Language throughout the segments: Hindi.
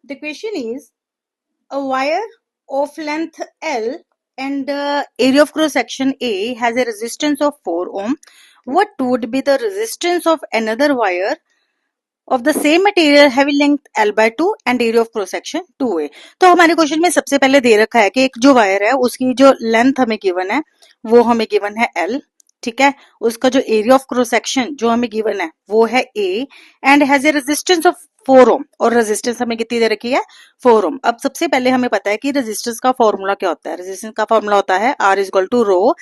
The question is, a wire of length L and area of cross section A has a resistance of 4 ohm. What would be the resistance of another wire of the same material having length L by 2 and area of cross section 2A? तो हमारे क्वेश्चन में सबसे पहले दे रखा है कि एक जो वायर है उसकी जो लेंथ हमें गिवन है वो हमें गिवन है L, ठीक है। उसका जो एरिया ऑफ क्रॉस सेक्शन जो हमें गिवन है वो है A and has a resistance of 4 ओम, और रेजिस्टेंस हमें कितनी दे रखी है 4 ओम। अब सबसे पहले हमें पता है कि रेजिस्टेंस का फॉर्मूला क्या होता है। रेजिस्टेंस का फॉर्मूला होता है R is equal to rho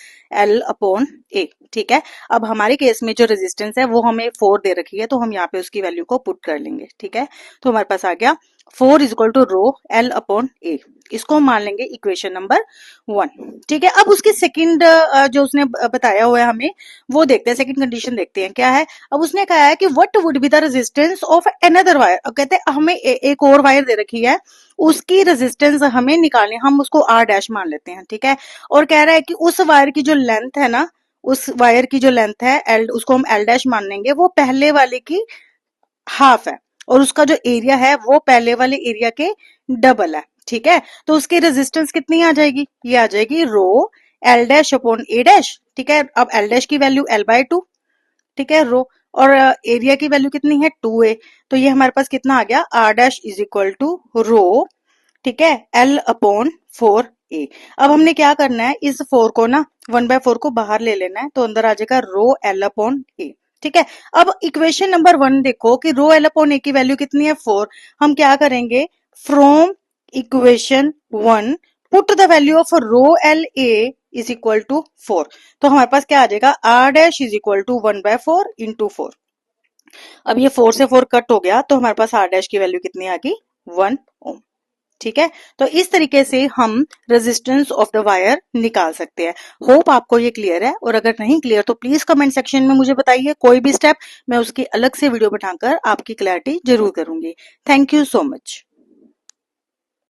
L upon A, ठीक है। अब हमारे केस में जो रेजिस्टेंस है वो हमें 4 दे रखी है, तो हम यहाँ पे उसकी वैल्यू को पुट कर लेंगे, ठीक है। तो हमारे पास आ गया 4 is equal to rho L upon A। इसको हम मान लेंगे इक्वेशन नंबर 1, ठीक है। अब उसकी सेकंड जो उसने बताया हुआ है हमें वो देखते हैं, सेकंड कंडीशन देखते हैं क्या है। अब उसने कहा है कि what would be the resistance of another wire. अब कहते हैं हमें एक और वायर दे रखी है, उसकी रेजिस्टेंस हमें निकालनी, हम उसको R डैश मान लेते हैं, ठीक है। और कह रहा है कि उस वायर की जो लेंथ है ना, उस वायर की जो लेंथ है L, उसको हम L डैश मान लेंगे, वो पहले वाले की हाफ है और उसका जो एरिया है वो पहले वाले एरिया के डबल है, ठीक है। तो उसकी रेजिस्टेंस कितनी आ जाएगी, ये आ जाएगी रो L dash upon A dash, ठीक है। अब L डैश की वैल्यू L बाय 2, ठीक है, रो, और एरिया की वैल्यू कितनी है 2A, तो ये हमारे पास कितना आ गया R dash is equal to rho, ठीक है, L अपॉन 4A। अब हमने क्या करना है, इस 4 को ना 1/4 को बाहर ले लेना है, तो अंदर आ जाएगा रो L अपॉन A, ठीक है। अब इक्वेशन नंबर 1 देखो कि रो L अपॉन A की वैल्यू कितनी है 4। हम क्या करेंगे, from equation 1 put the value of rho L A is equal to 4। तो हमारे पास क्या आ जाएगा, R dash is equal to 1/4 into 4। अब ये 4 से 4 कट हो गया, तो हमारे पास R डैश की वैल्यू कितनी आ गई 1 ओम, ठीक है। तो इस तरीके से हम रेजिस्टेंस ऑफ द वायर निकाल सकते हैं। होप आपको ये क्लियर है, और अगर नहीं क्लियर तो प्लीज कमेंट सेक्शन में मुझे बताइए, कोई भी स्टेप मैं उसकी अलग से वीडियो बनाकर आपकी क्लैरिटी जरूर करूंगी। Thank you so much.